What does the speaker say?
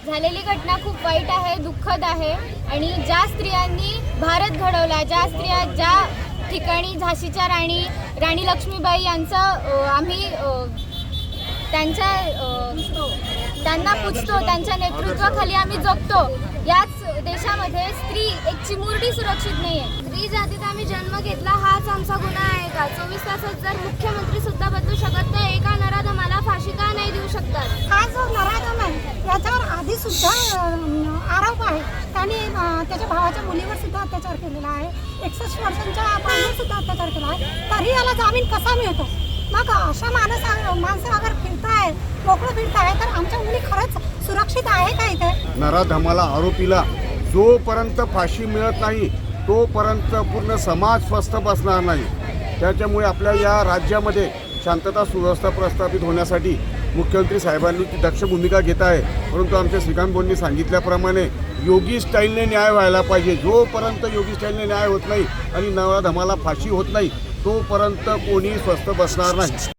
झालेली घटना खूप वाईट आहे, दुःखद आहे आणि ज्या स्त्रियांनी भारत घडवला, ज्या स्त्रिया ज्या ठिकाणी झाशीच्या राणी लक्ष्मीबाई यांचं आम्ही त्यांना पूजतो, त्यांच्या नेतृत्वाखाली आम्ही जगतो, याच देशामध्ये स्त्री एक चिमुरडी सुरक्षित नाही आहे। स्त्री जातीत आम्ही जन्म घेतला हाच आमचा गुन्हा आहे का? 24 तासात जर मुख्यमंत्री सुद्धा बदलू शकत नाही, एका नराधमाला फाशी का नाही देऊ शकतात? हा जो नराधम आहे याच्यावर आधी सुद्धा आरोप आहे। त्यांनी त्याच्या भावाच्या मुलीवर सुद्धा अत्याचार केलेला आहे, 61 वर्षांच्या बाईवर सुद्धा अत्याचार केला आहे, तरी याला जामीन कसा मिळतो? मग अशा माणसं अगर फिरताय, मोकळं फिरताय, तर आमच्या मुली खरंच सुरक्षित आहे का इथे? नराधमाला, आरोपीला जोपर्यंत फाशी मिळत नाही तोपर्यंत पूर्ण समाज स्वस्थ बसणार नाही। त्याच्यामुळे आपल्या या राज्यामध्ये शांतता सुव्यवस्था प्रस्थापित होण्यासाठी मुख्यमंत्री साहेबांनी ती दक्ष भूमिका घेत आहे। परंतु आमच्या श्रीकांत भाऊंनी सांगितल्याप्रमाणे योगी स्टाईलने न्याय व्हायला पाहिजे। जोपर्यंत योगी स्टाईलने न्याय होत नाही आणि नराधमाला फाशी होत नाही तोपर्यंत कोणी स्वस्थ बसणार नाही।